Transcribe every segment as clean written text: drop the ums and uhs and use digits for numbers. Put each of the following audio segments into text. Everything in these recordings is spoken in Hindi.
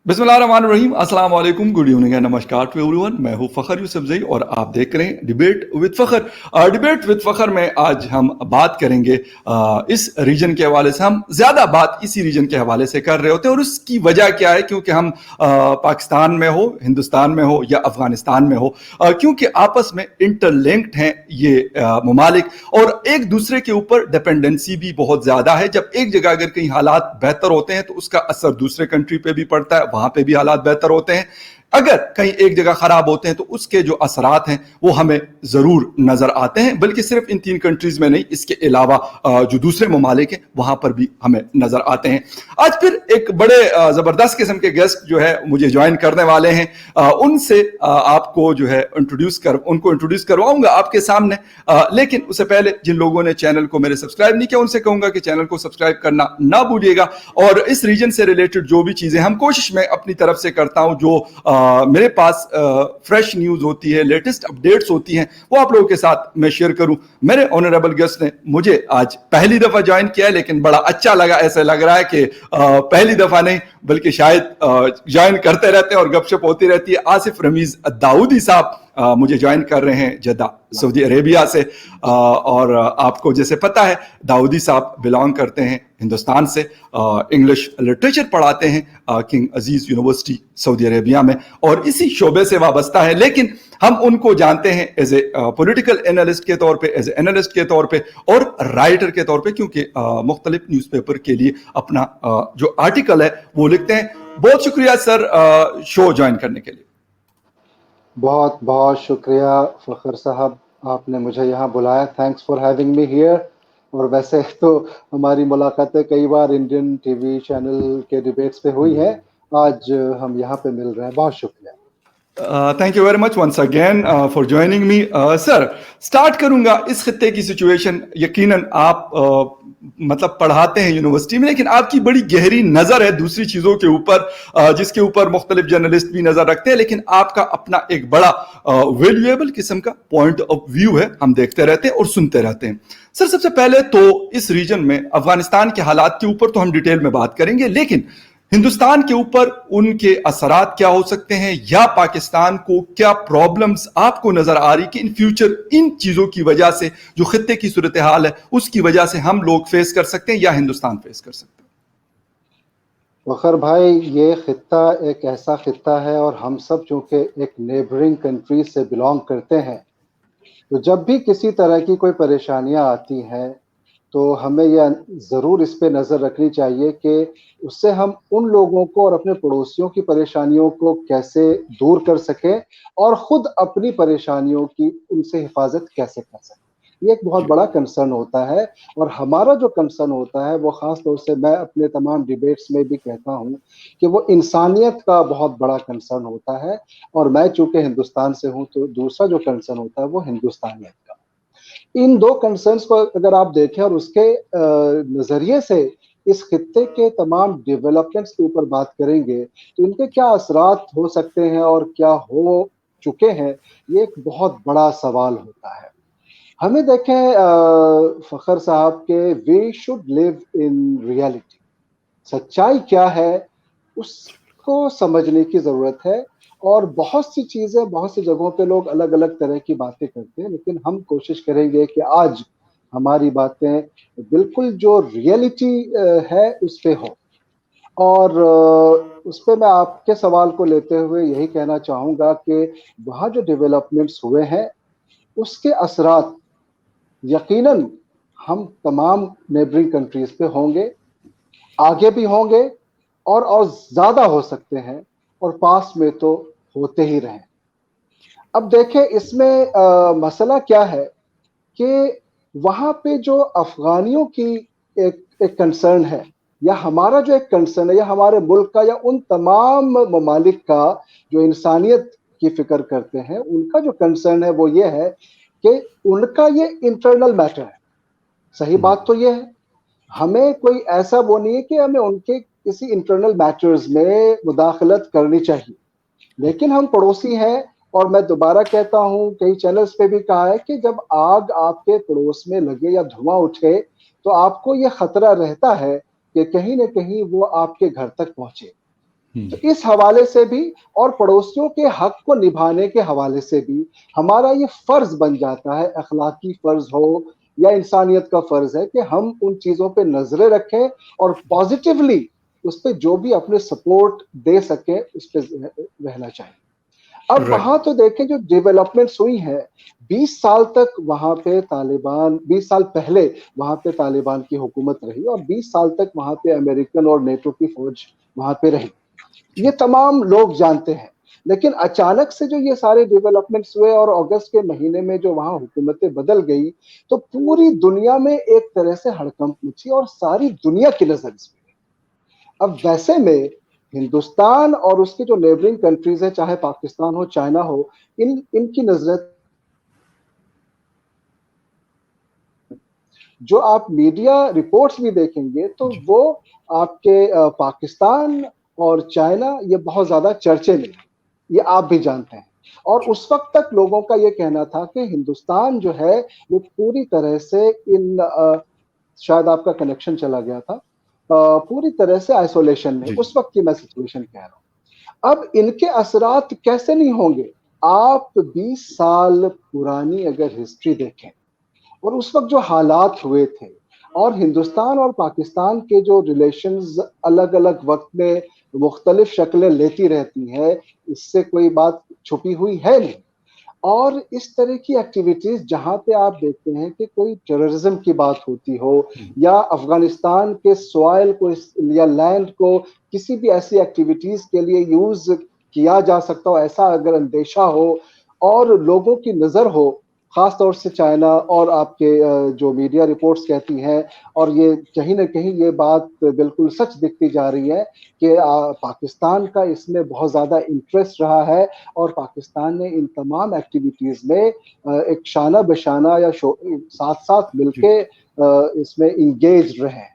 बिस्मिल्लाहिर्रहमानिर्रहीम, अस्सलाम वालेकुम, गुड इवनिंग एंड नमस्कार टू एवरीवन। मैं हूं फ़खर यूसुफजई और आप देख रहे हैं debate with Fakhar. Debate with Fakhar में आज हम बात करेंगे इस रीजन के हवाले से। हम ज़्यादा बात इसी रीजन के हवाले से कर रहे होते हैं और उसकी वजह क्या है, क्योंकि हम पाकिस्तान में हो, हिंदुस्तान में हो या अफ़गानिस्तान में हो, क्योंकि आपस में इंटरलिंक्ड हैं ये ममालिक और एक दूसरे के ऊपर डिपेंडेंसी भी बहुत ज़्यादा है। जब एक जगह अगर कहीं हालात बेहतर होते हैं तो उसका असर दूसरे कंट्री पे भी पड़ता है, वहां पे भी हालात बेहतर होते हैं। अगर कहीं एक जगह खराब होते हैं तो उसके जो असरात हैं वो हमें जरूर नजर आते हैं, बल्कि सिर्फ इन 3 कंट्रीज में नहीं, इसके अलावा जो दूसरे ममालिक हैं वहां पर भी हमें नजर आते हैं। आज फिर एक बड़े जबरदस्त किस्म के गेस्ट जो है मुझे ज्वाइन करने वाले हैं। उनसे आपको जो है उनको इंट्रोड्यूस करवाऊंगा आपके सामने। लेकिन उससे पहले जिन लोगों ने चैनल को मेरे सब्सक्राइब नहीं किया उनसे कहूंगा कि चैनल को सब्सक्राइब करना ना भूलिएगा। और इस रीजन से रिलेटेड जो भी चीजें हम कोशिश में अपनी तरफ से करता हूं, जो मेरे पास फ्रेश न्यूज होती है, लेटेस्ट अपडेट्स होती हैं, वो आप लोगों के साथ मैं शेयर करूं। मेरे ऑनरेबल गेस्ट ने मुझे आज पहली दफा ज्वाइन किया है, लेकिन बड़ा अच्छा लगा। ऐसा लग रहा है कि पहली दफा नहीं बल्कि शायद ज्वाइन करते रहते हैं और गपशप होती रहती है। आसिफ रमीज दाऊदी साहब मुझे ज्वाइन कर रहे हैं जद्दा सऊदी अरेबिया से। और आपको जैसे पता है दाऊदी साहब बिलोंग करते हैं हिंदुस्तान से, इंग्लिश लिटरेचर पढ़ाते हैं किंग अजीज यूनिवर्सिटी सऊदी अरेबिया में और इसी शोबे से वाबस्ता है। लेकिन हम उनको जानते हैं एज ए पॉलिटिकल एनालिस्ट के तौर पे, एज ए एनालिस्ट के तौर पे और राइटर के तौर पे, क्योंकि मुख्तलिफ न्यूज़पेपर के लिए अपना जो आर्टिकल है वो लिखते हैं। बहुत शुक्रिया सर शो ज्वाइन करने के लिए। बहुत बहुत शुक्रिया फ़खर साहब, आपने मुझे यहाँ बुलाया। Thanks for having me here. और वैसे तो हमारी मुलाकातें कई बार इंडियन टीवी चैनल के डिबेट्स पे हुई है, आज हम यहाँ पे मिल रहे हैं। बहुत शुक्रिया। Thank you very much once again for joining me. Sir, start करूंगा इस खित्ते की सिचुएशन। यकीनन आप मतलब पढ़ाते हैं यूनिवर्सिटी में, लेकिन आपकी बड़ी गहरी नज़र है दूसरी चीज़ों के ऊपर, जिसके ऊपर मुख्तलिफ जर्नलिस्ट भी नज़र रखते हैं, लेकिन आपका अपना एक बड़ा वैल्यूएबल किस्म का पॉइंट ऑफ व्यू है। हम देखते रहते हैं और सुनते रहते हैं। सर, सबसे पहले तो इस रीजन में अफगानिस्तान के हालात के ऊपर तो हम डिटेल में बात करेंगे, लेकिन हिंदुस्तान के ऊपर उनके असरात क्या हो सकते हैं या पाकिस्तान को क्या प्रॉब्लम्स आपको नजर आ रही कि इन फ्यूचर इन चीजों की वजह से जो खित्ते की सूरत हाल है उसकी वजह से हम लोग फेस कर सकते हैं या हिंदुस्तान फेस कर सकते हैं? फ़खर भाई, ये खित्ता एक ऐसा खित्ता है और हम सब चूँकि एक नेबरिंग कंट्री से बिलोंग करते हैं, तो जब भी किसी तरह की कोई परेशानियां आती हैं तो हमें यह ज़रूर इस पे नज़र रखनी चाहिए कि उससे हम उन लोगों को और अपने पड़ोसियों की परेशानियों को कैसे दूर कर सकें और ख़ुद अपनी परेशानियों की उनसे हिफाजत कैसे कर सकें। ये एक बहुत बड़ा कंसर्न होता है और हमारा जो कंसर्न होता है वो ख़ास तौर से मैं अपने तमाम डिबेट्स में भी कहता हूँ कि वो इंसानियत का बहुत बड़ा कंसर्न होता है। और मैं चूँकि हिंदुस्तान से हूँ तो दूसरा जो कंसर्न होता है वो हिंदुस्तानियत का। इन 2 कंसर्न्स को अगर आप देखें और उसके नज़रिए से इस खित्ते के तमाम डेवलपमेंट्स के ऊपर बात करेंगे तो इनके क्या असरात हो सकते हैं और क्या हो चुके हैं, ये एक बहुत बड़ा सवाल होता है। हमें देखें फ़खर साहब के we should live in reality. सच्चाई क्या है उसको समझने की ज़रूरत है। और बहुत सी चीज़ें, बहुत सी जगहों पे लोग अलग-अलग तरह की बातें करते हैं, लेकिन हम कोशिश करेंगे कि आज हमारी बातें बिल्कुल जो रियलिटी है उस पे हो। और उस पे मैं आपके सवाल को लेते हुए यही कहना चाहूँगा कि वहाँ जो डेवलपमेंट्स हुए हैं उसके असरात यकीनन हम तमाम नेबरिंग कंट्रीज़ पे होंगे, आगे भी होंगे और ज़्यादा हो सकते हैं और पास में तो होते ही रहें। अब देखें इसमें मसला क्या है कि वहाँ पे जो अफ़गानियों की एक कंसर्न है या हमारा जो एक कंसर्न है या हमारे मुल्क का या उन तमाम ममालिक का जो इंसानियत की फ़िक्र करते हैं, उनका जो कंसर्न है वो ये है कि उनका ये इंटरनल मैटर है। सही बात तो ये है, हमें कोई ऐसा वो नहीं है कि हमें उनके किसी इंटरनल मैटर्स में मुदाखलत करनी चाहिए, लेकिन हम पड़ोसी हैं। और मैं दोबारा कहता हूँ, कई चैनल्स पे भी कहा है कि जब आग आपके पड़ोस में लगे या धुआं उठे तो आपको ये खतरा रहता है कि कहीं न कहीं वो आपके घर तक पहुंचे। तो इस हवाले से भी और पड़ोसियों के हक को निभाने के हवाले से भी हमारा ये फर्ज बन जाता है, अखलाकी फर्ज हो या इंसानियत का फर्ज है कि हम उन चीजों पे नजरें रखें और पॉजिटिवली उस पे जो भी अपने सपोर्ट दे सके उस पे रहना चाहिए। अब राइट। वहां तो देखें जो डेवलपमेंट्स हुई है, 20 साल तक वहां पे तालिबान, 20 साल पहले वहां पे तालिबान की हुकूमत रही और 20 साल तक वहां पे अमेरिकन और नेटो की फौज वहां पे रही, ये तमाम लोग जानते हैं। लेकिन अचानक से जो ये सारे डेवलपमेंट्स हुए और अगस्त के महीने में जो वहां हुकूमतें बदल गई, तो पूरी दुनिया में एक तरह से हड़कंप मची और सारी दुनिया की नजर इस पे। अब वैसे में हिंदुस्तान और उसके जो नेबरिंग कंट्रीज है, चाहे पाकिस्तान हो, चाइना हो, इनकी नजरें, जो आप मीडिया रिपोर्ट्स भी देखेंगे तो जी। वो आपके पाकिस्तान और चाइना ये बहुत ज्यादा चर्चे में, ये आप भी जानते हैं। और उस वक्त तक लोगों का ये कहना था कि हिंदुस्तान जो है वो पूरी तरह से शायद आपका कनेक्शन चला गया था, पूरी तरह से आइसोलेशन में, जी। उस वक्त की मैं सिचुएशन कह रहा हूं। अब इनके असरात कैसे नहीं होंगे? आप 20 साल पुरानी अगर हिस्ट्री देखें और उस वक्त जो हालात हुए थे और हिंदुस्तान और पाकिस्तान के जो रिलेशंस अलग अलग वक्त में मुख्तलिफ शक्लें लेती रहती है, इससे कोई बात छुपी हुई है नहीं। और इस तरह की एक्टिविटीज जहां पे आप देखते हैं कि कोई टेररिज्म की बात होती हो या अफगानिस्तान के सॉइल को या लैंड को किसी भी ऐसी एक्टिविटीज के लिए यूज किया जा सकता हो, ऐसा अगर अंदेशा हो और लोगों की नजर हो, खास तौर से चाइना और आपके जो मीडिया रिपोर्ट्स कहती हैं, और ये कहीं ना कहीं ये बात बिल्कुल सच दिखती जा रही है कि पाकिस्तान का इसमें बहुत ज़्यादा इंटरेस्ट रहा है और पाकिस्तान ने इन तमाम एक्टिविटीज़ में एक शाना बशाना या साथ साथ जी। मिलके इसमें इंगेज रहे हैं।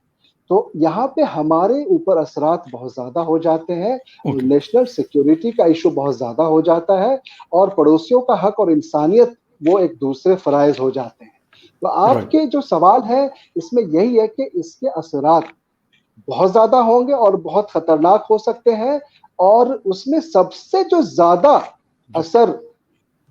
तो यहाँ पे हमारे ऊपर असरात बहुत ज़्यादा हो जाते हैं, ओके। नेशनल सिक्योरिटी का इशू बहुत ज़्यादा हो जाता है और पड़ोसियों का हक और इंसानियत वो एक दूसरे फराइज हो जाते हैं। तो राइट। आपके जो सवाल है इसमें यही है कि इसके असरात बहुत ज्यादा होंगे और बहुत खतरनाक हो सकते हैं, और उसमें सबसे जो ज्यादा जी। असर,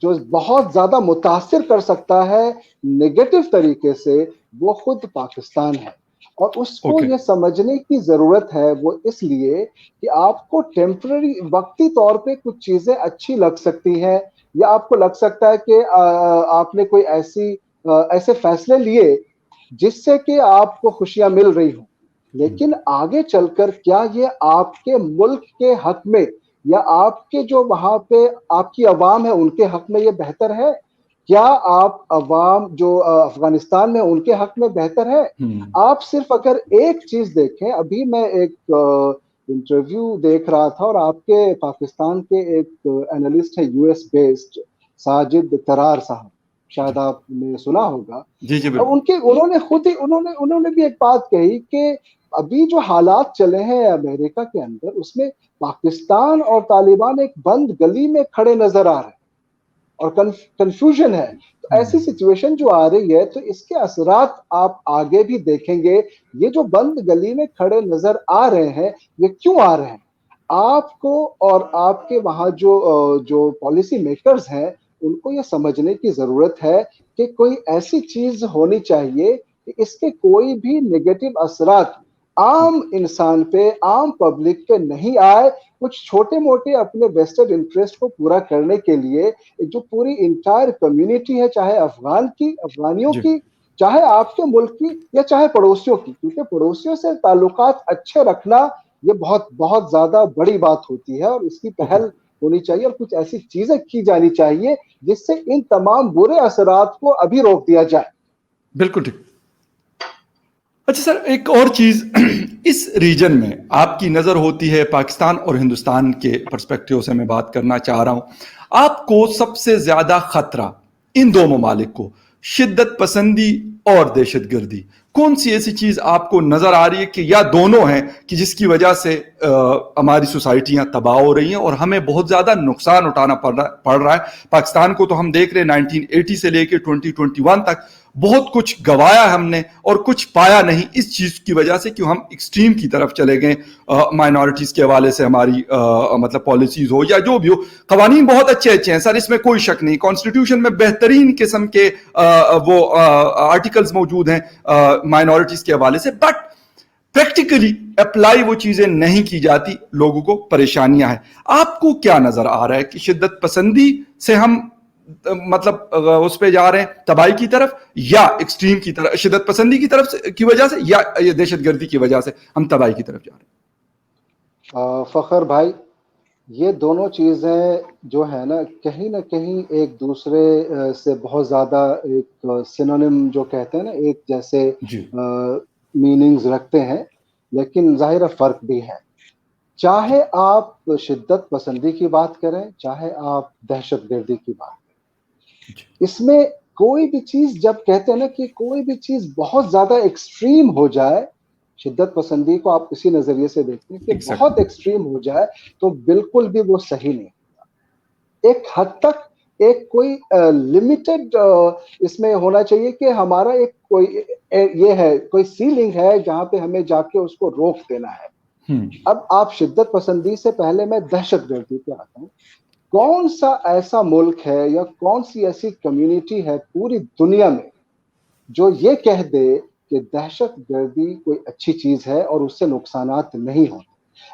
जो बहुत ज्यादा मुतासिर कर सकता है नेगेटिव तरीके से, वो खुद पाकिस्तान है। और उसको ओके। ये समझने की जरूरत है, वो इसलिए कि आपको टेम्पररी वक्ती तौर पे कुछ चीजें अच्छी लग सकती हैं या आपको लग सकता है कि आपने कोई ऐसे फैसले लिए जिससे कि आपको खुशियां मिल रही हो, लेकिन आगे चलकर क्या ये आपके मुल्क के हक में या आपके जो वहां पे आपकी अवाम है उनके हक में ये बेहतर है? क्या आप अवाम जो अफगानिस्तान में उनके हक में बेहतर है? हम्म। आप सिर्फ अगर एक चीज देखें, अभी मैं एक इंटरव्यू देख रहा था और आपके पाकिस्तान के एक एनालिस्ट है यूएस बेस्ड, साजिद तरार साहब, जी। शायद आपने सुना होगा। जी। जी अब बिल्कुल। उन्होंने खुद ही उन्होंने भी एक बात कही कि अभी जो हालात चले हैं अमेरिका के अंदर, उसमें पाकिस्तान और तालिबान एक बंद गली में खड़े नजर आ रहे हैं और कंफ्यूजन है। तो ऐसी हम्म। सिचुएशन जो आ रही है, तो इसके असरात आप आगे भी देखेंगे। ये जो बंद गली में खड़े नजर आ रहे हैं, ये क्यों आ रहे हैं? आपको और आपके वहां जो पॉलिसी मेकर्स हैं, उनको ये समझने की जरूरत है कि कोई ऐसी चीज होनी चाहिए कि इसके कोई भी नेगेटिव असरात आम इंसान पे, आम पब्लिक पे नहीं आए। कुछ छोटे मोटे अपने वेस्टेड इंटरेस्ट को पूरा करने के लिए जो पूरी इंटायर कम्युनिटी है, चाहे अफगानियों जी। की, चाहे आपके मुल्क की या चाहे पड़ोसियों की, क्योंकि पड़ोसियों से ताल्लुकात अच्छे रखना ये बहुत बहुत ज्यादा बड़ी बात होती है और इसकी ओके। पहल होनी चाहिए और कुछ ऐसी चीजें की जानी चाहिए जिससे इन तमाम बुरे असरात को अभी रोक दिया जाए। बिल्कुल ठीक। अच्छा सर, एक और चीज इस रीजन में आपकी नजर होती है, पाकिस्तान और हिंदुस्तान के पर्सपेक्टिव से मैं बात करना चाह रहा हूं। आपको सबसे ज्यादा खतरा इन दो ममालिक को, शिद्दत पसंदी और दहशतगर्दी, कौन सी ऐसी चीज आपको नजर आ रही है कि या दोनों हैं कि जिसकी वजह से हमारी सोसाइटियां तबाह हो रही हैं और हमें बहुत ज्यादा नुकसान उठाना पड़ रहा है? पाकिस्तान को तो हम देख रहे हैं 1980 से लेकर 2021 तक बहुत कुछ गवाया हमने और कुछ पाया नहीं इस चीज की वजह से कि हम एक्सट्रीम की तरफ चले गए। माइनॉरिटीज के हवाले से हमारी मतलब पॉलिसीज हो या जो भी हो, कवानीन बहुत अच्छे अच्छे हैं सर, इसमें कोई शक नहीं। कॉन्स्टिट्यूशन में बेहतरीन किस्म के वो आर्टिकल्स मौजूद हैं माइनॉरिटीज के हवाले से, बट प्रैक्टिकली अप्लाई वो चीजें नहीं की जाती, लोगों को परेशानियां हैं। आपको क्या नजर आ रहा है कि शिद्दत पसंदी से हम मतलब उस पे जा रहे हैं तबाही की तरफ, या एक्सट्रीम की तरफ, शिद्दत पसंदी की तरफ से की वजह से, या ये दहशतगर्दी की वजह से हम तबाही की तरफ जा रहे हैं? फखर भाई, ये दोनों चीज़ें जो है ना कहीं एक दूसरे से बहुत ज़्यादा एक सिनोनिम जो कहते हैं ना, एक जैसे जी मीनिंग्स रखते हैं, लेकिन ज़ाहिर फ़र्क भी है। चाहे आप शिद्दत पसंदी की बात करें, चाहे आप दहशतगर्दी की बात करें, इसमें कोई भी चीज़, जब कहते हैं ना कि कोई भी चीज़ बहुत ज़्यादा एक्सट्रीम हो जाए, शिद्दत पसंदी को आप इसी नज़रिए से देखते हैं कि बहुत एक्सट्रीम हो जाए तो बिल्कुल भी वो सही नहीं होता। एक हद तक एक कोई लिमिटेड इसमें होना चाहिए कि हमारा एक कोई ये है, कोई सीलिंग है जहां पे हमें जाके उसको रोक देना है। अब आप शिद्दत पसंदी से पहले मैं दहशतगर्दी पे आता हूँ। कौन सा ऐसा मुल्क है या कौन सी ऐसी कम्युनिटी है पूरी दुनिया में जो ये कह दे कि दहशतगर्दी कोई अच्छी चीज है और उससे नुकसानात नहीं होते?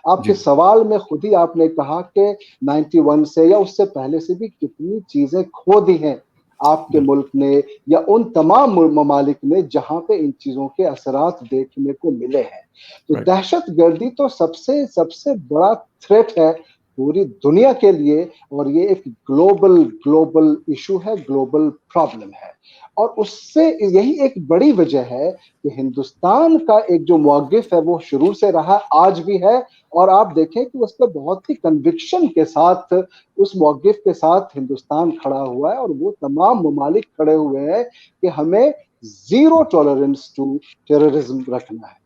आपके सवाल में खुद ही आपने कहा कि 91 से या उससे पहले से भी कितनी चीजें खो दी हैं आपके मुल्क ने या उन तमाम ममालिक ने जहां पे इन चीजों के असरात देखने को मिले हैं। तो दहशतगर्दी तो सबसे बड़ा थ्रेट है पूरी दुनिया के लिए, और ये एक ग्लोबल इशू है, ग्लोबल प्रॉब्लम है। और उससे यही एक बड़ी वजह है कि हिंदुस्तान का एक जो मौक़िफ़ है वो शुरू से रहा, आज भी है, और आप देखें कि उस पर बहुत ही कन्विक्शन के साथ उस मौक़िफ़ के साथ हिंदुस्तान खड़ा हुआ है, और वो तमाम ममालिक खड़े हुए हैं कि हमें ज़ीरो टॉलरेंस टू टेररिज्म रखना है।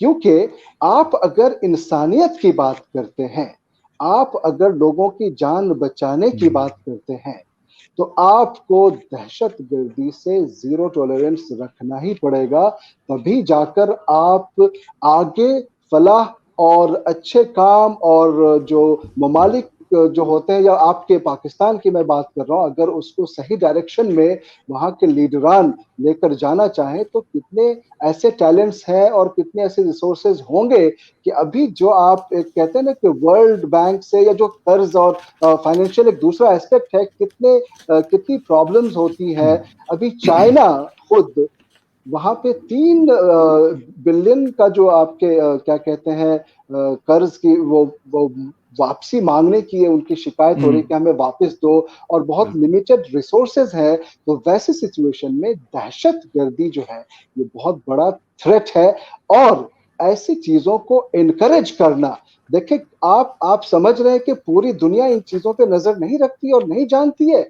क्योंकि आप अगर इंसानियत की बात करते हैं, आप अगर लोगों की जान बचाने की बात करते हैं, तो आपको दहशतगर्दी से ज़ीरो टॉलरेंस रखना ही पड़ेगा, तभी जाकर आप आगे फलाह और अच्छे काम और जो ममालिक जो होते हैं, या आपके पाकिस्तान की मैं बात कर रहा हूँ, अगर उसको सही डायरेक्शन में वहाँ के लीडरान लेकर जाना चाहें तो कितने ऐसे टैलेंट्स हैं और कितने ऐसे रिसोर्सेज होंगे कि अभी जो आप कहते हैं ना कि वर्ल्ड बैंक से या जो कर्ज और फाइनेंशियल एक दूसरा एस्पेक्ट है, कितनी प्रॉब्लम्स होती हैं। अभी चाइना खुद वहां पे 3 बिलियन का जो आपके क्या कहते हैं कर्ज की वो वापसी मांगने की है, उनकी शिकायत हो रही है कि हमें वापस दो, और बहुत लिमिटेड रिसोर्सेज हैं। तो वैसी सिचुएशन में दहशतगर्दी जो है ये बहुत बड़ा थ्रेट है, और ऐसी चीजों को इनकरेज करना, देखिए आप समझ रहे हैं कि पूरी दुनिया इन चीजों पे नजर नहीं रखती और नहीं जानती है।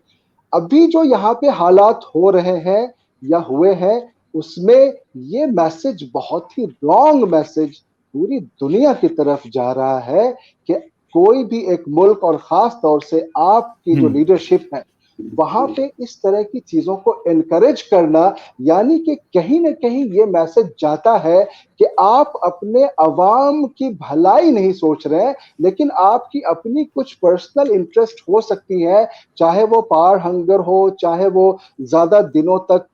अभी जो यहाँ पे हालात हो रहे हैं या हुए हैं, उसमें ये मैसेज बहुत ही रॉन्ग मैसेज पूरी दुनिया की तरफ जा रहा है कि कोई भी एक मुल्क, और खास तौर से आपकी जो लीडरशिप है, वहां पे इस तरह की चीजों को एनकरेज करना, यानी कि कहीं ना कहीं ये मैसेज जाता है कि आप अपने अवाम की भलाई नहीं सोच रहे हैं, लेकिन आपकी अपनी कुछ पर्सनल इंटरेस्ट हो सकती है, चाहे वो पावर हंगर हो, चाहे वो ज्यादा दिनों तक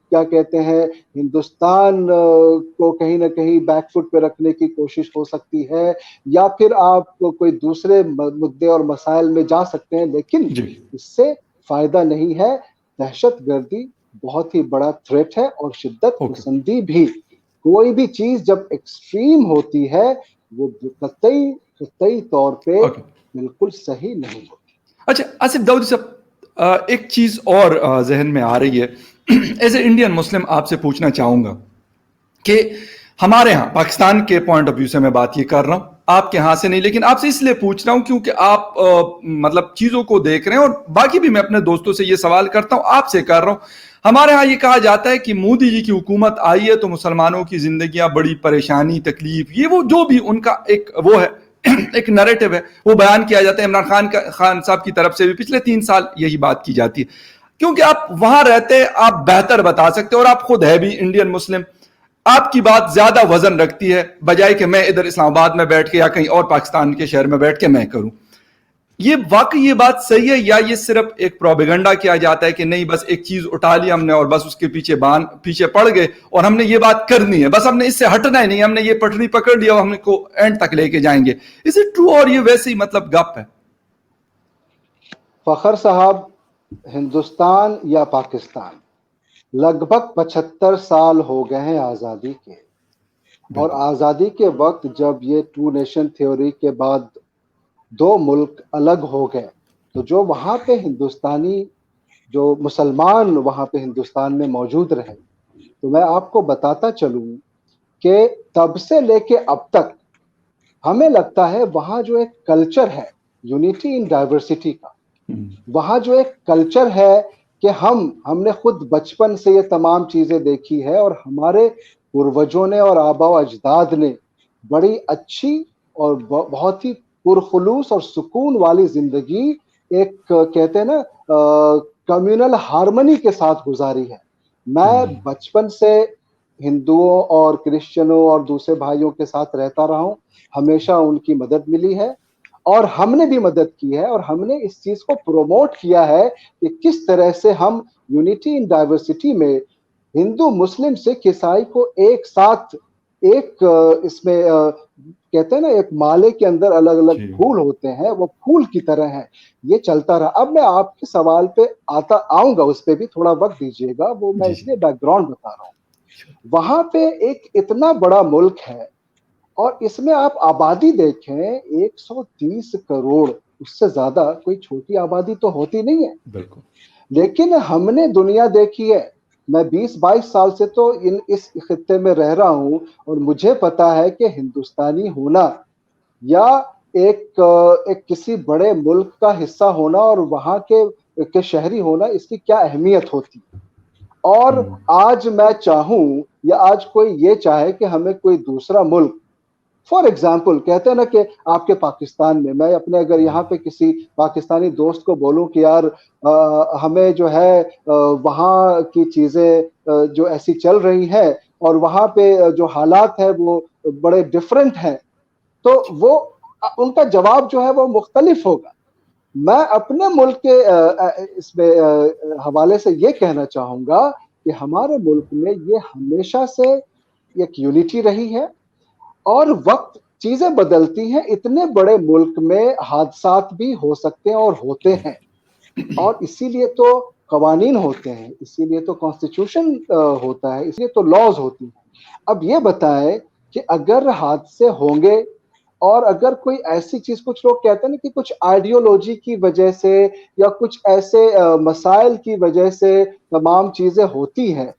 क्या कहते हैं हिंदुस्तान को कहीं ना कहीं बैकफुट पे रखने की कोशिश हो सकती है, या फिर आप कोई दूसरे मुद्दे और मसाइल में जा सकते हैं, लेकिन इससे फायदा नहीं है। दहशतगर्दी बहुत ही बड़ा थ्रेट है, और शिद्दत पसंदी भी, कोई भी चीज जब एक्सट्रीम होती है वो कतई तौर पे बिल्कुल सही नहीं होती। अच्छा आसिफ दाऊदी साहब, एक चीज और जहन में आ रही है, एज ए इंडियन मुस्लिम आपसे पूछना चाहूंगा कि हमारे यहाँ पाकिस्तान के पॉइंट ऑफ व्यू से मैं बात ये कर रहा हूँ, आपके यहाँ से नहीं, लेकिन आपसे इसलिए पूछ रहा हूँ क्योंकि आप मतलब चीजों को देख रहे हैं, और बाकी भी मैं अपने दोस्तों से ये सवाल करता हूँ, आपसे कर रहा हूँ। हमारे यहाँ ये कहा जाता है कि मोदी जी की हुकूमत आई है तो मुसलमानों की जिंदगियां बड़ी परेशानी, तकलीफ, ये वो जो भी उनका एक वो है एक नैरेटिव है, वो बयान किया जाता है। इमरान खान साहब की तरफ से भी पिछले 3 साल यही बात की जाती है क्योंकि आप वहां रहते हैं, आप बेहतर बता सकते हैं, और आप खुद है भी इंडियन मुस्लिम, आपकी बात ज्यादा वजन रखती है बजाय कि मैं इधर इस्लामाबाद में बैठ के या कहीं और पाकिस्तान के शहर में बैठ के मैं करूं। ये वाकई ये बात सही है, या ये सिर्फ एक प्रोपेगेंडा किया जाता है कि नहीं बस एक चीज उठा ली हमने और बस उसके पीछे पड़ गए और हमने ये बात करनी है, बस हमने इससे हटना ही नहीं, हमने ये पटरी पकड़ लिया और हमने को एंड तक लेके जाएंगे। इज इट ट्रू, और ये वैसे ही मतलब गप है? फखर साहब, हिंदुस्तान या पाकिस्तान, लगभग 75 साल हो गए हैं आज़ादी के, और आज़ादी के वक्त जब ये टू नेशन थ्योरी के बाद दो मुल्क अलग हो गए, तो जो वहाँ पे हिंदुस्तानी, जो मुसलमान वहाँ पे हिंदुस्तान में मौजूद रहे, तो मैं आपको बताता चलूँ कि तब से लेके अब तक हमें लगता है वहाँ जो एक कल्चर है यूनिटी इन डाइवर्सिटी का, वहाँ जो एक कल्चर है कि हमने खुद बचपन से ये तमाम चीजें देखी है, और हमारे पूर्वजों ने और आबा अजदाद ने बड़ी अच्छी और बहुत ही पुरखुलूस और सुकून वाली जिंदगी एक कहते हैं ना कम्युनल हार्मनी के साथ गुजारी है। मैं बचपन से हिंदुओं और क्रिश्चियनों और दूसरे भाइयों के साथ रहता रहा हूँ, हमेशा उनकी मदद मिली है और हमने भी मदद की है, और हमने इस चीज को प्रमोट किया है कि किस तरह से हम यूनिटी इन डाइवर्सिटी में हिंदू मुस्लिम सिख ईसाई को एक साथ एक इसमें कहते हैं ना एक माले के अंदर अलग अलग फूल होते हैं, वो फूल की तरह है, ये चलता रहा। अब मैं आपके सवाल पे आऊंगा, उस पर भी थोड़ा वक्त दीजिएगा, वो मैं इसलिए बैकग्राउंड बता रहा हूँ। वहां पे एक इतना बड़ा मुल्क है और इसमें आप आबादी देखें 130 करोड़, उससे ज्यादा कोई छोटी आबादी तो होती नहीं है। बिल्कुल। लेकिन हमने दुनिया देखी है, मैं 20-22 साल से तो इस खित्ते में रह रहा हूं, और मुझे पता है कि हिंदुस्तानी होना या एक किसी बड़े मुल्क का हिस्सा होना और वहां के शहरी होना, इसकी क्या अहमियत होती है। और आज मैं चाहूं या आज कोई ये चाहे कि हमें कोई दूसरा मुल्क, फॉर एग्जाम्पल कहते हैं ना कि आपके पाकिस्तान में, मैं अपने अगर यहाँ पे किसी पाकिस्तानी दोस्त को बोलूं कि यार हमें जो है वहाँ की चीजें जो ऐसी चल रही हैं और वहाँ पे जो हालात है वो बड़े डिफरेंट हैं, तो वो उनका जवाब जो है वो मुख्तलिफ होगा। मैं अपने मुल्क के इसमें हवाले से ये कहना चाहूंगा कि हमारे मुल्क में ये हमेशा से एक यूनिटी रही है, और वक्त चीजें बदलती हैं, इतने बड़े मुल्क में हादसात भी हो सकते हैं और होते हैं, और इसीलिए तो कवानीन होते हैं, इसीलिए तो कॉन्स्टिट्यूशन होता है, इसलिए तो लॉज होती हैं। अब ये बताएं कि अगर हादसे होंगे और अगर कोई ऐसी चीज, कुछ लोग कहते हैं ना कि कुछ आइडियोलॉजी की वजह से या कुछ ऐसे मसाइल की वजह से तमाम चीजें होती हैं,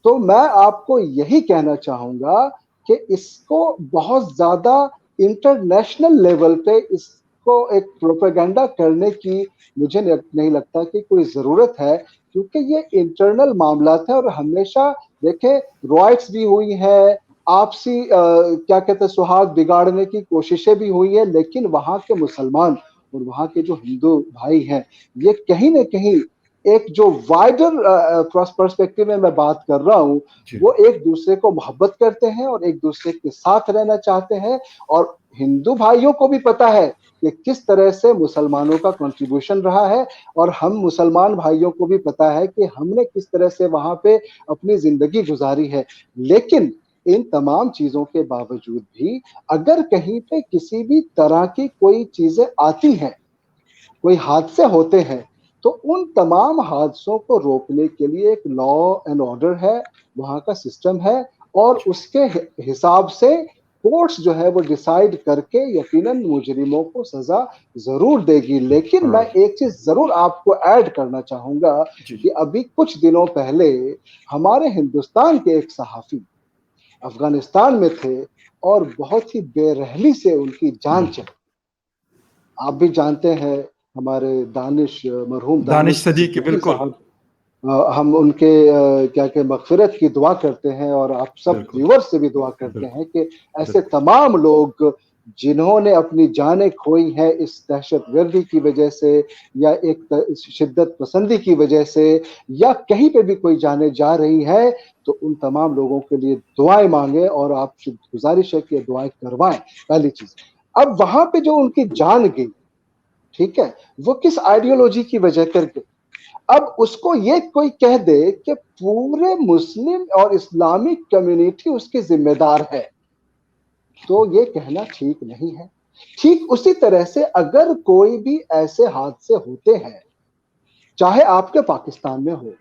तो मैं आपको यही कहना चाहूंगा कि इसको बहुत ज्यादा इंटरनेशनल लेवल पे इसको एक प्रोपेगेंडा करने की मुझे नहीं लगता कि कोई जरूरत है, क्योंकि ये इंटरनल मामला है। और हमेशा देखें रॉयट्स भी हुई है, आपसी क्या कहते हैं सुहाग बिगाड़ने की कोशिशें भी हुई है, लेकिन वहां के मुसलमान और वहां के जो हिंदू भाई हैं, ये कहीं ना कहीं एक जो वाइडर पर्सपेक्टिव में मैं बात कर रहा हूँ, वो एक दूसरे को मोहब्बत करते हैं और एक दूसरे के साथ रहना चाहते हैं। और हिंदू भाइयों को भी पता है कि किस तरह से मुसलमानों का कंट्रीब्यूशन रहा है, और हम मुसलमान भाइयों को भी पता है कि हमने किस तरह से वहां पे अपनी जिंदगी गुजारी है। लेकिन इन तमाम चीजों के बावजूद भी अगर कहीं पे किसी भी तरह की कोई चीजें आती हैं, कोई हादसे होते हैं, तो उन तमाम हादसों को रोकने के लिए एक लॉ एंड ऑर्डर है, वहां का सिस्टम है, और उसके हिसाब से कोर्ट्स जो है वो डिसाइड करके यकीनन मुजरिमों को सजा जरूर देगी। लेकिन मैं एक चीज जरूर आपको ऐड करना चाहूंगा कि अभी कुछ दिनों पहले हमारे हिंदुस्तान के एक सहाफी अफगानिस्तान में थे और बहुत ही बेरहमी से उनकी जान चली। आप भी जानते हैं हमारे मरहूम दानिश सदीकी, बिल्कुल। हम उनके क्या के मगफिरत की दुआ करते हैं, और आप सब व्यूअर्स से भी दुआ करते हैं कि ऐसे तमाम लोग जिन्होंने अपनी जानें खोई हैं इस दहशतगर्दी की वजह से या एक शिद्दत पसंदी की वजह से या कहीं पे भी कोई जाने जा रही है, तो उन तमाम लोगों के लिए दुआएं मांगे और आपसे गुजारिश है कि दुआएं करवाएं, पहली चीज। अब वहां पे जो उनकी जान गई, ठीक है, वो किस आइडियोलॉजी की वजह कर गई। अब उसको ये कोई कह दे कि पूरे मुस्लिम और इस्लामिक कम्युनिटी उसकी जिम्मेदार है, तो ये कहना ठीक नहीं है। ठीक उसी तरह से अगर कोई भी ऐसे हादसे होते हैं, चाहे आपके पाकिस्तान में हो,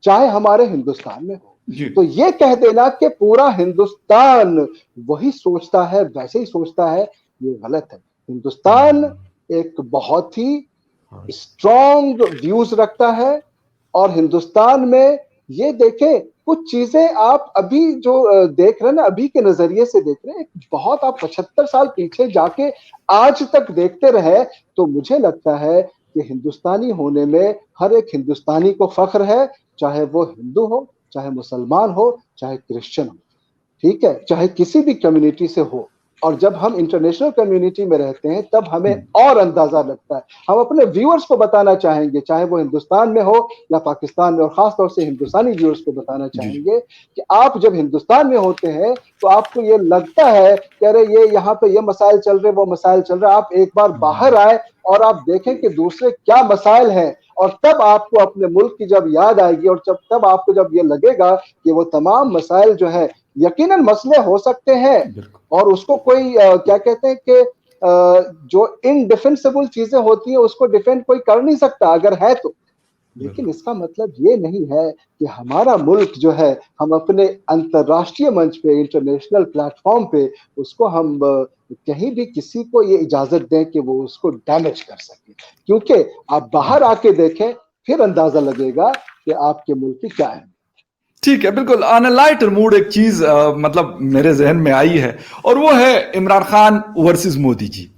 चाहे हमारे हिंदुस्तान में हो, जी तो ये कह देना कि पूरा हिंदुस्तान वही सोचता है, वैसे ही सोचता है, ये गलत है। हिंदुस्तान एक बहुत ही स्ट्रॉन्ग व्यूज रखता है और हिंदुस्तान में ये देखें, कुछ चीजें आप अभी जो देख रहे हैं ना, अभी के नजरिए से देख रहे हैं, बहुत आप 75 साल पीछे जाके आज तक देखते रहे, तो मुझे लगता है कि हिंदुस्तानी होने में हर एक हिंदुस्तानी को फख्र है, चाहे वो हिंदू हो, चाहे मुसलमान हो, चाहे क्रिश्चियन हो, ठीक है, चाहे किसी भी कम्युनिटी से हो। और जब हम इंटरनेशनल कम्युनिटी में रहते हैं तब हमें और अंदाजा लगता है। हम अपने व्यूअर्स को बताना चाहेंगे, चाहे वो हिंदुस्तान में हो या पाकिस्तान में, और खास तौर से हिंदुस्तानी व्यूअर्स को बताना जी जी चाहेंगे कि आप जब हिंदुस्तान में होते हैं तो आपको ये लगता है कि अरे ये यहाँ पे ये मसाइल चल रहे, वो मसाइल चल रहे, आप एक बार बाहर आए और आप देखें कि दूसरे क्या मसाइल हैं, और तब आपको अपने मुल्क की जब याद आएगी और जब तब आपको जब ये लगेगा कि वो तमाम मसाइल जो है, यकीनन मसले हो सकते हैं बिल्कुल और उसको कोई क्या कहते हैं कि जो इनडिफेंसिबल चीजें होती हैं उसको डिफेंड कोई कर नहीं सकता अगर है तो। लेकिन बिल्कुल इसका मतलब ये नहीं है कि हमारा मुल्क जो है, हम अपने अंतर्राष्ट्रीय मंच पे, इंटरनेशनल प्लेटफॉर्म पे उसको हम कहीं भी किसी को ये इजाजत दें कि वो उसको डैमेज कर सके, क्योंकि आप बाहर आके देखें फिर अंदाजा लगेगा कि आपके मुल्क की क्या है। ठीक है बिल्कुल ऑन अ लाइटर मूड एक चीज मतलब मेरे जहन में आई है और वो है इमरान खान वर्सेस मोदी जी।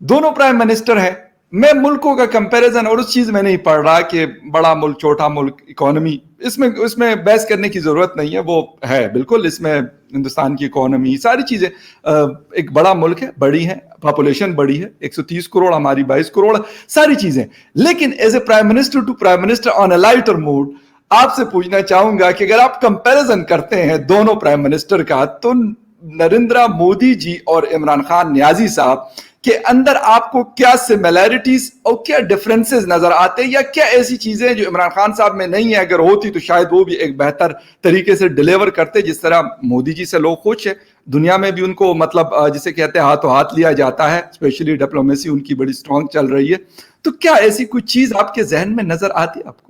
दोनों प्राइम मिनिस्टर हैं। मैं मुल्कों का कंपैरिजन और उस चीज में नहीं पढ़ रहा कि बड़ा मुल्क छोटा मुल्क इकोनॉमी, इसमें उसमें बहस करने की जरूरत नहीं है, वो है बिल्कुल इसमें हिंदुस्तान की इकोनॉमी सारी चीजें एक बड़ा मुल्क है, बड़ी है, पॉपुलेशन बड़ी है, 130 करोड़ हमारी 22 करोड़, सारी चीजें। लेकिन as a prime minister to prime minister on a lighter mood आपसे पूछना चाहूंगा कि अगर आप कंपैरिजन करते हैं दोनों प्राइम मिनिस्टर का, तो नरेंद्र मोदी जी और इमरान खान नियाजी साहब के अंदर आपको क्या सिमिलैरिटीज और क्या डिफरेंसेस नजर आते हैं, या क्या ऐसी चीजें जो इमरान खान साहब में नहीं है, अगर होती तो शायद वो भी एक बेहतर तरीके से डिलीवर करते, जिस तरह मोदी जी से लोग खुश है, दुनिया में भी उनको मतलब जिसे कहते हैं हाथों हाथ लिया जाता है, स्पेशली डिप्लोमेसी उनकी बड़ी स्ट्रांग चल रही है। तो क्या ऐसी कुछ चीज आपके जहन में नजर आती है आपको?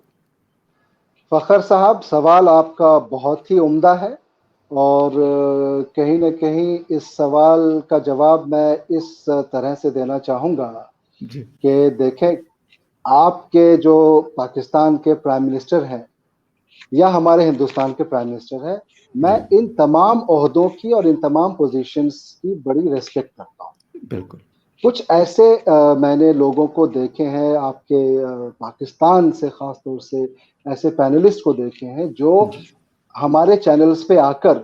फखर साहब, सवाल आपका बहुत ही उम्दा है और कहीं ना कहीं इस सवाल का जवाब मैं इस तरह से देना चाहूँगा जी कि देखें, आपके जो पाकिस्तान के प्राइम मिनिस्टर हैं या हमारे हिंदुस्तान के प्राइम मिनिस्टर हैं, मैं जी इन तमाम ओहदों की और इन तमाम पोजीशंस की बड़ी रिस्पेक्ट करता हूँ। बिल्कुल कुछ ऐसे मैंने लोगों को देखे हैं आपके पाकिस्तान से, खास तौर से ऐसे पैनलिस्ट को देखे हैं जो जी हमारे चैनल्स पे आकर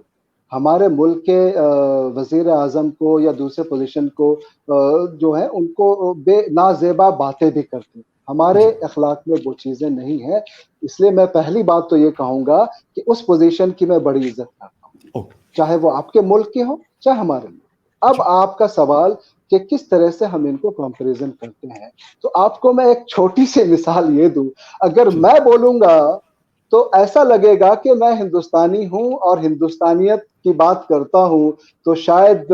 हमारे मुल्क के वजीर आजम को या दूसरे पोजीशन को जो है उनको बेनाजेबा बातें भी करते हैं। हमारे जी अखलाक में वो चीज़ें नहीं है, इसलिए मैं पहली बात तो ये कहूँगा कि उस पोजीशन की मैं बड़ी इज्जत करता हूँ, ओ चाहे वो आपके मुल्क के हो चाहे हमारे मुल्क। अब जी आपका सवाल कि किस तरह से हम इनको कंपैरिजन करते हैं, तो आपको मैं एक छोटी सी मिसाल ये दूं। अगर जी मैं बोलूंगा तो ऐसा लगेगा कि मैं हिंदुस्तानी हूं और हिंदुस्तानियत की बात करता हूं, तो शायद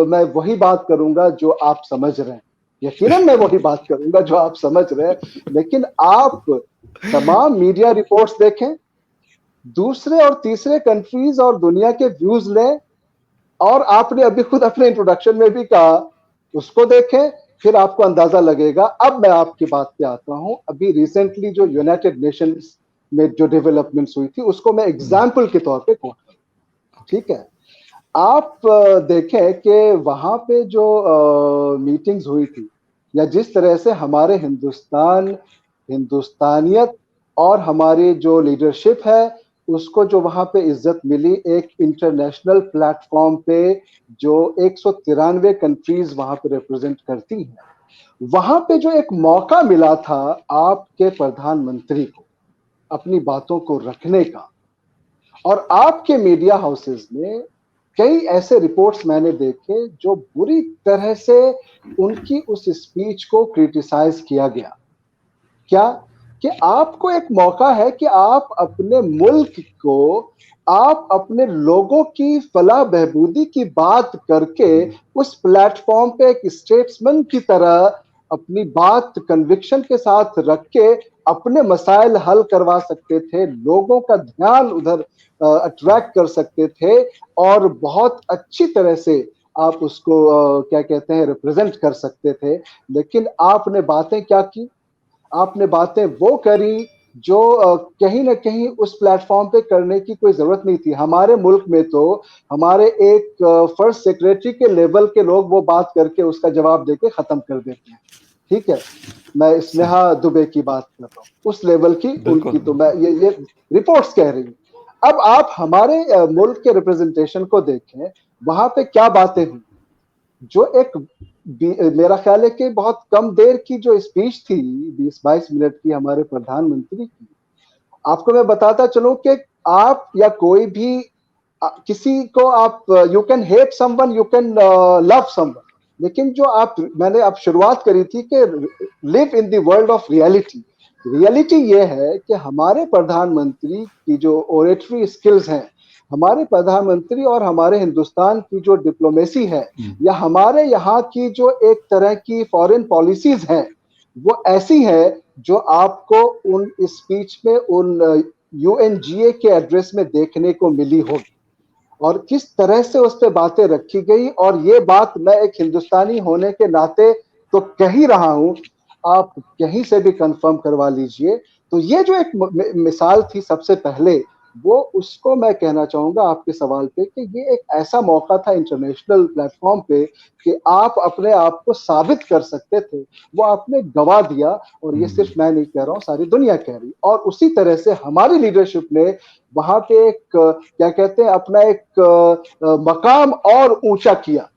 मैं वही बात करूंगा जो आप समझ रहे हैं। यकीनन मैं वही बात करूंगा जो आप समझ रहे हैं, लेकिन आप तमाम मीडिया रिपोर्ट्स देखें, दूसरे और तीसरे कंट्रीज और दुनिया के व्यूज लें, और आपने अभी खुद अपने इंट्रोडक्शन में भी कहा, उसको देखें, फिर आपको अंदाजा लगेगा। अब मैं आपकी बात पे आता हूं। अभी रिसेंटली जो यूनाइटेड नेशंस में जो डेवलपमेंट्स हुई थी उसको मैं एग्जाम्पल के तौर पे कोट करूं, ठीक है। आप देखें कि वहां पे जो मीटिंग्स हुई थी या जिस तरह से हमारे हिंदुस्तानियत और हमारी जो लीडरशिप है उसको जो वहां पे इज्जत मिली एक इंटरनेशनल प्लेटफॉर्म पे, जो 193 कंट्रीज वहां पे रिप्रेजेंट करती हैं, वहां पे जो एक मौका मिला था आपके प्रधानमंत्री को अपनी बातों को रखने का, और आपके मीडिया हाउसेस में कई ऐसे रिपोर्ट्स मैंने देखे जो बुरी तरह से उनकी उस स्पीच को क्रिटिसाइज किया गया। क्या कि आपको एक मौका है कि आप अपने मुल्क को, आप अपने लोगों की फलाह बहबूदी की बात करके उस प्लेटफॉर्म पे एक स्टेट्समैन की तरह अपनी बात कन्विक्शन के साथ रख के अपने मसाइल हल करवा सकते थे, लोगों का ध्यान उधर अट्रैक्ट कर सकते थे, और बहुत अच्छी तरह से आप उसको क्या कहते हैं रिप्रेजेंट कर सकते थे। लेकिन आपने बातें क्या की? आपने बातें वो करी जो कहीं ना कहीं उस प्लेटफॉर्म पे करने की कोई जरूरत नहीं थी। हमारे मुल्क में तो हमारे एक फर्स्ट सेक्रेटरी के लेवल के लोग वो बात करके उसका जवाब देके खत्म कर देते हैं। ठीक है, मैं स्नेहा दुबे की बात कर रहा हूँ, उस लेवल की बिल्कुल उनकी तो मैं ये रिपोर्ट्स कह रही हूँ। अब आप हमारे मुल्क के रिप्रेजेंटेशन को देखें, वहां पे क्या बातें हुई। जो एक मेरा ख्याल है कि बहुत कम देर की जो स्पीच थी, 20-22 मिनट की हमारे प्रधानमंत्री की, आपको मैं बताता चलूं कि आप या कोई भी किसी को आप you can hate someone, you can love someone, लेकिन जो मैंने आप शुरुआत करी थी कि live in the world of reality. Reality ये है कि हमारे प्रधानमंत्री की जो ओरेटरी स्किल्स हैं, हमारे प्रधानमंत्री और हमारे हिंदुस्तान की जो डिप्लोमेसी है, या हमारे यहाँ की जो एक तरह की फॉरेन पॉलिसीज हैं, वो ऐसी है जो आपको उन स्पीच में, उन यूएनजीए के एड्रेस में देखने को मिली होगी, और किस तरह से उस पर बातें रखी गई। और ये बात मैं एक हिंदुस्तानी होने के नाते तो कह ही रहा हूं, आप कहीं से भी कंफर्म करवा लीजिए। तो ये जो एक मिसाल थी सबसे पहले, वो उसको मैं कहना चाहूंगा आपके सवाल पे कि ये एक ऐसा मौका था इंटरनेशनल प्लेटफॉर्म पे कि आप अपने आप को साबित कर सकते थे, वो आपने गवा दिया। और ये सिर्फ मैं नहीं कह रहा हूँ, सारी दुनिया कह रही। और उसी तरह से हमारी लीडरशिप ने वहां पे एक क्या कहते हैं अपना एक मकाम और ऊंचा किया।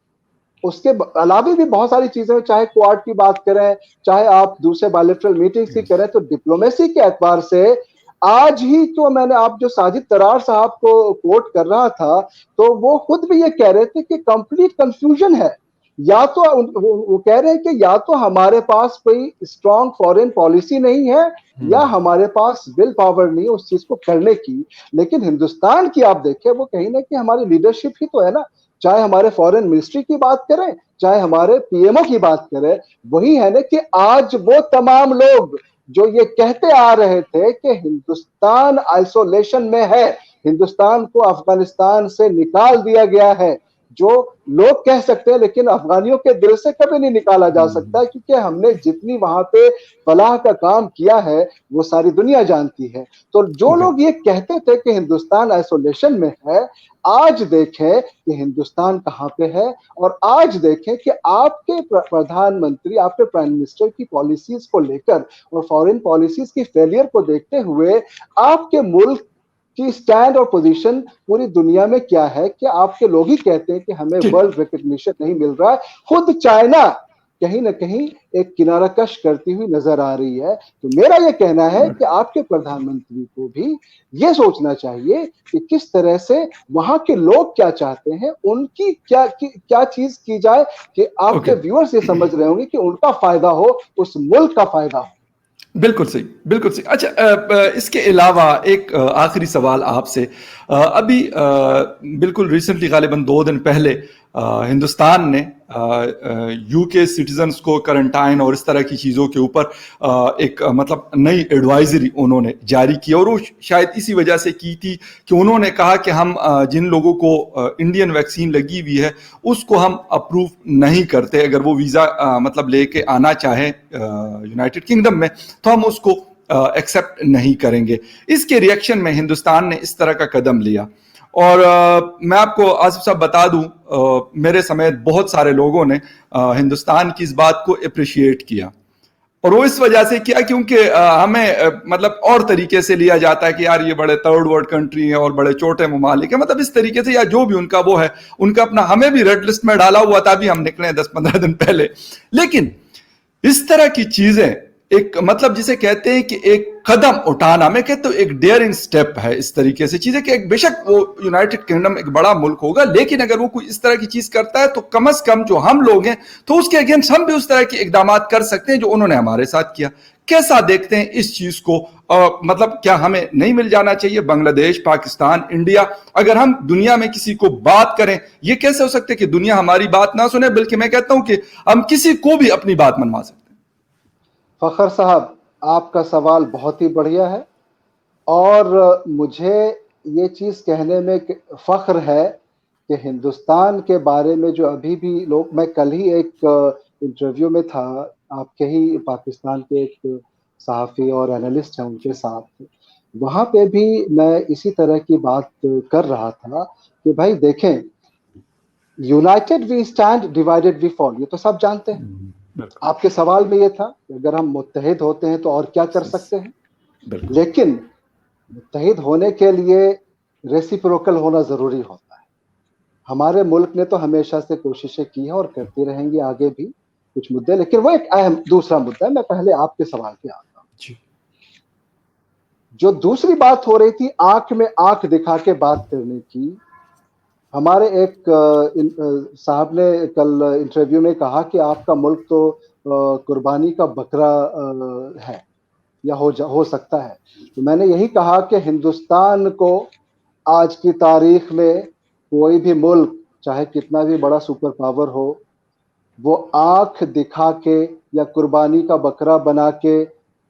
उसके अलावा भी बहुत सारी चीजें, चाहे क्वाड की बात करें, चाहे आप दूसरे बायलैटरल मीटिंग्स की करें, तो डिप्लोमेसी के एतबार से आज ही तो मैंने, आप जो साजिद तरार साहब को कोट कर रहा था, तो वो खुद भी ये कह रहे थे कि कंप्लीट कंफ्यूजन है। या तो वो कह रहे हैं कि या तो हमारे पास कोई स्ट्रॉन्ग फॉरेन पॉलिसी नहीं है, या हमारे पास विल पावर नहीं है उस चीज को करने की। लेकिन हिंदुस्तान की आप देखें, वो कहीं ना कहीं हमारी लीडरशिप ही तो है ना। चाहे हमारे फॉरेन मिनिस्ट्री की बात करें, चाहे हमारे पीएमओ की बात करें, वही है ना कि आज वो तमाम लोग जो ये कहते आ रहे थे कि हिंदुस्तान आइसोलेशन में है, हिंदुस्तान को अफगानिस्तान से निकाल दिया गया है, जो लोग कह सकते हैं, लेकिन अफगानियों के दिल से कभी नहीं निकाला जा सकता, क्योंकि हमने जितनी वहां पे फलाह का काम किया है वो सारी दुनिया जानती है। तो जो लोग ये कहते थे कि हिंदुस्तान आइसोलेशन में है, आज देखें कि हिंदुस्तान कहां पे है। और आज देखें कि आपके प्रधानमंत्री, आपके प्राइम मिनिस्टर की पॉलिसीज को लेकर और फॉरेन पॉलिसीज की फेलियर को देखते हुए आपके मुल्क की स्टैंड और पोजीशन पूरी दुनिया में क्या है। कि आपके लोग ही कहते हैं कि हमें वर्ल्ड रिकॉग्निशन नहीं मिल रहा है। खुद चाइना कहीं ना कहीं एक किनारा कश करती हुई नजर आ रही है। तो मेरा यह कहना है कि आपके प्रधानमंत्री को भी ये सोचना चाहिए कि किस तरह से वहां के लोग क्या चाहते हैं, उनकी क्या चीज की जाए कि आपके व्यूअर्स ये समझ रहे होंगे कि उनका फायदा हो, उस मुल्क का फायदा हो। बिल्कुल सही, बिल्कुल सही। अच्छा, इसके अलावा एक आखिरी सवाल आपसे। अभी बिल्कुल रिसेंटली, गालिबन 2 दिन पहले, हिंदुस्तान ने यूके सिटीजन्स को क्वारंटाइन और इस तरह की चीज़ों के ऊपर एक मतलब नई एडवाइजरी उन्होंने जारी की, और वो शायद इसी वजह से की थी कि उन्होंने कहा कि हम जिन लोगों को इंडियन वैक्सीन लगी हुई है उसको हम अप्रूव नहीं करते। अगर वो वीज़ा मतलब लेके आना चाहे यूनाइटेड किंगडम में, तो हम उसको एक्सेप्ट नहीं करेंगे। इसके रिएक्शन में हिंदुस्तान ने इस तरह का कदम लिया। और मैं आपको आसिफ साहब बता दूं, मेरे समेत बहुत सारे लोगों ने हिंदुस्तान की इस बात को अप्रिशिएट किया। और वो इस वजह से किया क्योंकि हमें मतलब और तरीके से लिया जाता है कि यार ये बड़े थर्ड वर्ल्ड कंट्री है और बड़े छोटे ममालिक है, मतलब इस तरीके से, या जो भी उनका वो है, उनका अपना, हमें भी रेड लिस्ट में डाला हुआ था, अभी हम निकले 10-15 दिन पहले। लेकिन इस तरह की चीजें एक, मतलब जिसे कहते हैं कि एक कदम उठाना, मैं कहता हूं एक डेयरिंग स्टेप है इस तरीके से चीजें, कि एक बेशक वो यूनाइटेड किंगडम एक बड़ा मुल्क होगा, लेकिन अगर वो कोई इस तरह की चीज करता है तो कम से कम जो हम लोग हैं तो उसके अगेंस्ट हम भी उस तरह के इकदाम कर सकते हैं जो उन्होंने हमारे साथ किया। कैसा देखते हैं इस चीज को? मतलब क्या हमें नहीं मिल जाना चाहिए? बांग्लादेश, पाकिस्तान, इंडिया, अगर हम दुनिया में किसी को बात करें, ये कैसे हो सकता है कि दुनिया हमारी बात ना सुने, बल्कि मैं कहता हूं कि हम किसी को भी अपनी बात मनवा सकते हैं। फखर साहब, आपका सवाल बहुत ही बढ़िया है और मुझे ये चीज़ कहने में फ़ख्र है कि हिंदुस्तान के बारे में जो अभी भी लोग, मैं कल ही एक इंटरव्यू में था, आपके ही पाकिस्तान के एक सहाफ़ी और एनालिस्ट हैं उनके साथ, वहाँ पे भी मैं इसी तरह की बात कर रहा था कि भाई देखें, united we stand, divided we fall, ये तो सब जानते हैं। आपके सवाल में ये था कि अगर हम मुत्तहिद होते हैं तो और क्या कर सकते हैं, लेकिन मुत्तहिद होने के लिए रेसिप्रोकल होना ज़रूरी होता है। हमारे मुल्क ने तो हमेशा से कोशिशें की हैं और करती रहेंगी आगे भी कुछ मुद्दे, लेकिन वो एक अहम दूसरा मुद्दा है। मैं पहले आपके सवाल पे आता हूँ। जो दूसरी बात हो रही थी आंख में आंख दिखा के बात करने की, हमारे एक साहब ने कल इंटरव्यू में कहा कि आपका मुल्क तो कुर्बानी का बकरा है या हो सकता है। तो मैंने यही कहा कि हिंदुस्तान को आज की तारीख में कोई भी मुल्क चाहे कितना भी बड़ा सुपर पावर हो, वो आंख दिखा के या कुर्बानी का बकरा बना के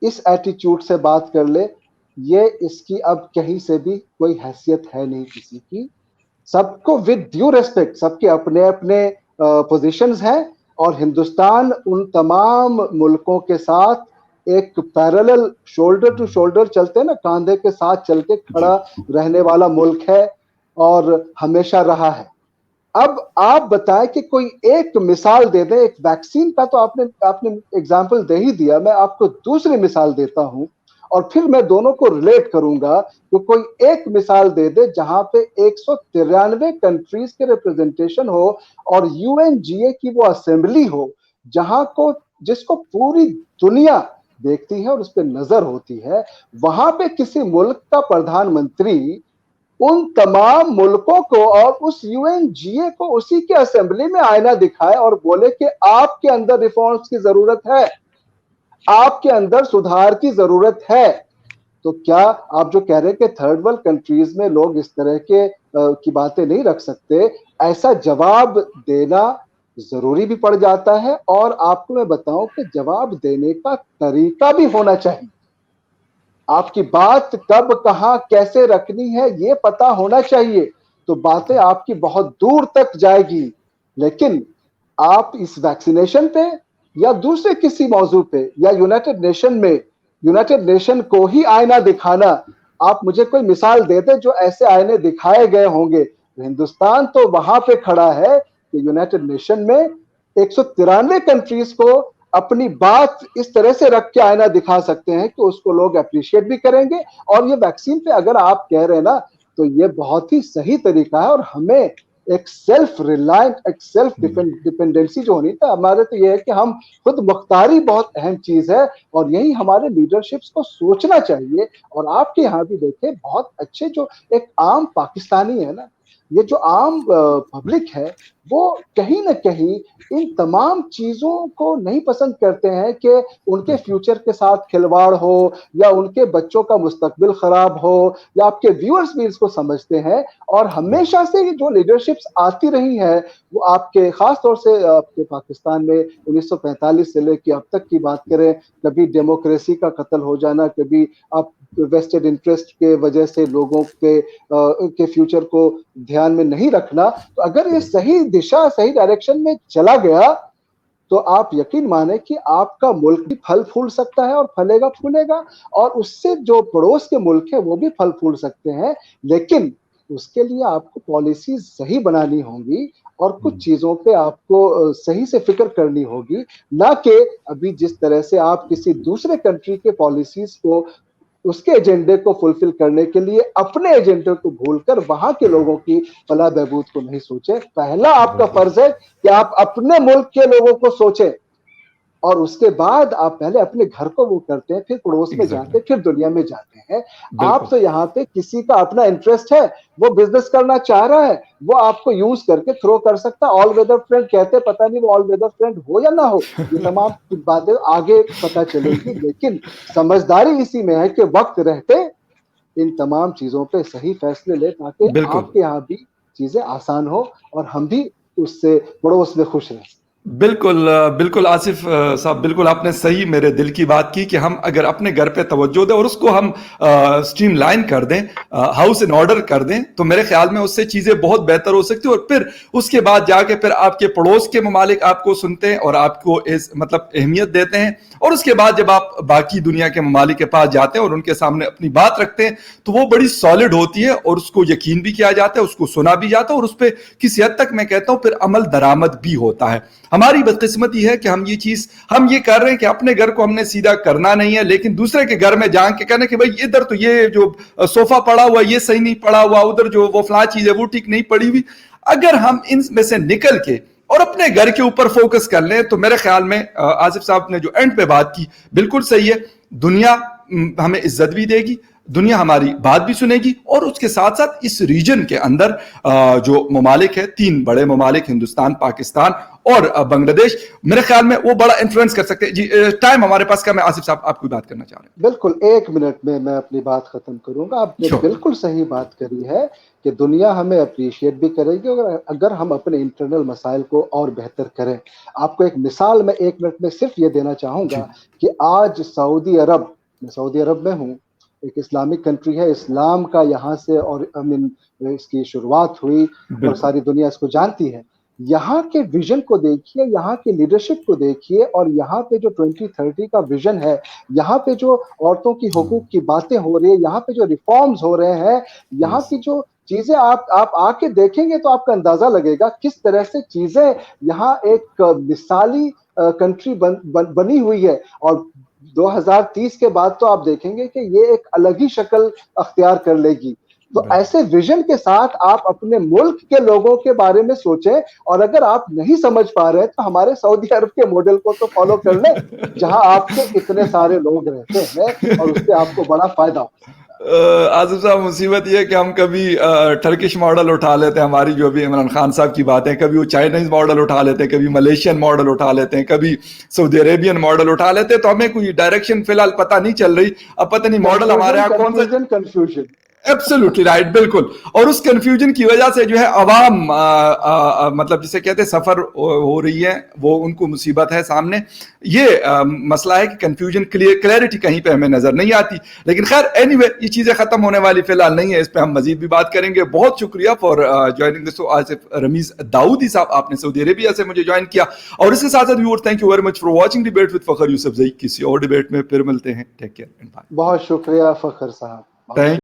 इस एटीट्यूड से बात कर ले, ये इसकी अब कहीं से भी कोई हैसियत है नहीं किसी की। सबको विद ड्यू रेस्पेक्ट, सबके अपने अपने पोजीशंस हैं और हिंदुस्तान उन तमाम मुल्कों के साथ एक पैरेलल शोल्डर टू शोल्डर चलते हैं ना, कांधे के साथ चल के खड़ा रहने वाला मुल्क है और हमेशा रहा है। अब आप बताएं कि कोई एक मिसाल दे दें, एक वैक्सीन का तो आपने एग्जाम्पल दे ही दिया, मैं आपको दूसरी मिसाल देता हूं और फिर मैं दोनों को रिलेट करूंगा। तो कोई एक मिसाल दे दे जहां पे 193 कंट्रीज के रिप्रेजेंटेशन हो और यूएनजीए की वो असेंबली हो जहां को जिसको पूरी दुनिया देखती है और उस पर नजर होती है, वहां पे किसी मुल्क का प्रधानमंत्री उन तमाम मुल्कों को और उस यूएनजीए को उसी के असेंबली में आईना दिखाए और बोले कि आपके अंदर रिफॉर्म्स की जरूरत है, आपके अंदर सुधार की जरूरत है। तो क्या आप जो कह रहे हैं कि थर्ड वर्ल्ड कंट्रीज में लोग इस तरह के की बातें नहीं रख सकते, ऐसा जवाब देना जरूरी भी पड़ जाता है और आपको मैं बताऊं कि जवाब देने का तरीका भी होना चाहिए। आपकी बात कब कहां कैसे रखनी है ये पता होना चाहिए, तो बातें आपकी बहुत दूर तक जाएगी। लेकिन आप इस वैक्सीनेशन पे या दूसरे किसी मौजू पे या यूनाइटेड नेशन को ही आईना दिखाना, आप मुझे कोई मिसाल दे दे जो ऐसे आईने दिखाए गए होंगे। हिंदुस्तान तो वहां पे खड़ा है कि यूनाइटेड नेशन में 193 कंट्रीज को अपनी बात इस तरह से रख के आईना दिखा सकते हैं कि उसको लोग अप्रिशिएट भी करेंगे। और ये वैक्सीन पे अगर आप कह रहे हैं ना, तो ये बहुत ही सही तरीका है और हमें एक सेल्फ रिलायंट, एक सेल्फ डिपेंडेंसी जो होनी था हमारे, तो ये है कि हम खुद मुख्तारी बहुत अहम चीज है और यही हमारे लीडरशिप्स को सोचना चाहिए। और आपके यहाँ भी देखें, बहुत अच्छे जो एक आम पाकिस्तानी है ना, ये जो आम पब्लिक है, वो कहीं ना कहीं इन तमाम चीजों को नहीं पसंद करते हैं कि उनके फ्यूचर के साथ खिलवाड़ हो या उनके बच्चों का मुस्तकबिल खराब हो, या आपके व्यूअर्स भी इसको समझते हैं। और हमेशा से जो लीडरशिप्स आती रही है वो आपके खास तौर से आपके पाकिस्तान में 1945 से लेकर अब तक की बात करें, कभी डेमोक्रेसी का कत्ल हो जाना, कभी आप वेस्टेड इंटरेस्ट के वजह से लोगों के फ्यूचर को ध्यान में नहीं रखना। तो अगर ये सही दिशा, सही डायरेक्शन में चला गया, तो आप यकीन माने कि आपका मुल्क भी फल फूल सकता है और फलेगा फूलेगा, और उससे जो पड़ोस के मुल्क है वो भी फल फूल सकते हैं। लेकिन उसके लिए आपको पॉलिसी सही बनानी होंगी और कुछ चीजों पे आपको सही से फिक्र करनी होगी, ना कि अभी जिस तरह से आप किसी दूसरे कंट्री के पॉलिसीज को, उसके एजेंडे को फुलफिल करने के लिए अपने एजेंडे को भूलकर वहां के लोगों की फलाह बहबूद को नहीं सोचे। पहला आपका बिल्कुल फर्ज है कि आप अपने मुल्क के लोगों को सोचें और उसके बाद आप पहले अपने घर को वो करते हैं, फिर पड़ोस में जाते एग्जैक्टली हैं, फिर दुनिया में जाते हैं। आप बिल्कुल तो यहाँ पे किसी का अपना इंटरेस्ट है, वो बिजनेस करना चाह रहा है, वो आपको यूज करके थ्रो कर सकता है। ऑल वेदर फ्रेंड कहते हैं, पता नहीं वो ऑल वेदर फ्रेंड हो या ना हो, ये तमाम बातें आगे पता चलेगी, लेकिन समझदारी इसी में है कि वक्त रहते इन तमाम चीजों पे सही फैसले ले, ताकि बिल्कुल आपके यहाँ भी चीजें आसान हो और हम भी उससे पड़ोस में खुश रहें। बिल्कुल बिल्कुल आसिफ साहब, बिल्कुल आपने सही मेरे दिल की बात की कि हम अगर अपने घर पे तवज्जो दें और उसको हम स्ट्रीमलाइन कर दें, हाउस इन ऑर्डर कर दें, तो मेरे ख्याल में उससे चीज़ें बहुत बेहतर हो सकती है। और फिर उसके बाद जाके फिर आपके पड़ोस के ममालिक आपको सुनते हैं और आपको मतलब अहमियत देते हैं। और उसके बाद जब आप बाकी दुनिया के ममालिक के पास जाते हैं और उनके सामने अपनी बात रखते हैं, तो वो बड़ी सॉलिड होती है और उसको यकीन भी किया जाता है, उसको सुना भी जाता है और उस पर किसी हद तक मैं कहता हूं फिर अमल दरामद भी होता है। हमारी बदकिस्मती है कि हम ये कर रहे हैं कि अपने घर को हमने सीधा करना नहीं है, लेकिन दूसरे के घर में जाके कहने कि भाई इधर तो ये जो सोफा पड़ा हुआ ये सही नहीं पड़ा हुआ, उधर जो वो फला चीज है वो ठीक नहीं पड़ी हुई। अगर हम इनमें से निकल के और अपने घर के ऊपर फोकस कर लें, तो मेरे ख्याल में आसिफ साहब ने जो एंड पे बात की बिल्कुल सही है। दुनिया हमें इज्जत भी देगी, दुनिया हमारी बात भी सुनेगी और उसके साथ साथ इस रीजन के अंदर जो ममालिक है, 3 बड़े ममालिक हिंदुस्तान, पाकिस्तान और बांग्लादेश, मेरे ख्याल में वो बड़ा इन्फ्लुएंस कर सकते हैं। जी टाइम हमारे पास कम है, आसिफ साहब आप कोई बात करना चाह रहे हैं? बिल्कुल, 1 मिनट में मैं अपनी बात खत्म करूंगा। आपने श्योर। बिल्कुल सही बात करी है कि दुनिया हमें अप्रिशिएट भी करेगी अगर हम अपने इंटरनल मसाइल को और बेहतर करें। आपको एक मिसाल मैं 1 मिनट में सिर्फ ये देना चाहूंगा जी कि आज सऊदी अरब, मैं सऊदी अरब में हूँ, एक इस्लामिक कंट्री है, इस्लाम का यहाँ से और आई मीन इसकी शुरुआत हुई और बिल्कुल सारी दुनिया इसको जानती है। यहाँ के विजन को देखिए, यहाँ की लीडरशिप को देखिए और यहाँ पे जो 2030 का विजन है, यहाँ पे जो औरतों की हुकूक की बातें हो रही है, यहाँ पे जो रिफॉर्म्स हो रहे हैं, यहाँ यस की जो चीजें आप आके देखेंगे तो आपका अंदाजा लगेगा किस तरह से चीजें यहाँ एक मिसाली कंट्री बनी हुई है। और 2030 के बाद तो आप देखेंगे कि ये एक अलग ही शक्ल अख्तियार कर लेगी। तो ऐसे विजन के साथ आप अपने मुल्क के लोगों के बारे में सोचें और अगर आप नहीं समझ पा रहे तो हमारे सऊदी अरब के मॉडल को तो फॉलो कर लें, जहां आपके इतने सारे लोग रहते हैं और उससे आपको बड़ा फायदा हो। आसिफ साहब, मुसीबत ये है कि हम कभी टर्किश मॉडल उठा लेते हैं, हमारी जो अभी इमरान खान साहब की बात है, कभी वो चाइनीज मॉडल उठा लेते हैं, कभी मलेशियन मॉडल उठा लेते हैं, कभी सऊदी अरेबियन मॉडल उठा लेते हैं, तो हमें कोई डायरेक्शन फिलहाल पता नहीं चल रही। अब पता नहीं मॉडल हमारे यहाँ कौन सा। कंफ्यूजन। एब्सोल्युटली राइट, बिल्कुल। और उस कंफ्यूजन की वजह से जो है अवाम मतलब जिसे कहते हैं सफर हो रही है, वो उनको मुसीबत है सामने। ये मसला है कि कंफ्यूजन क्लैरिटी कहीं पे हमें नजर नहीं आती। लेकिन खैर एनीवे, ये चीजें खत्म होने वाली फिलहाल नहीं है, इस पे हम मजीद भी बात करेंगे। बहुत शुक्रिया for joining this. Asif Ramiz Daudi साहब, आपने सऊदी अरेबिया से मुझे ज्वाइन किया। और इसके साथ साथ viewers, thank you very much for watching debate with Fakhar Yusufzai. किसी और डिबेट में फिर मिलते हैं। Take care and bye. बहुत शुक्रिया फखर साहब। थैंक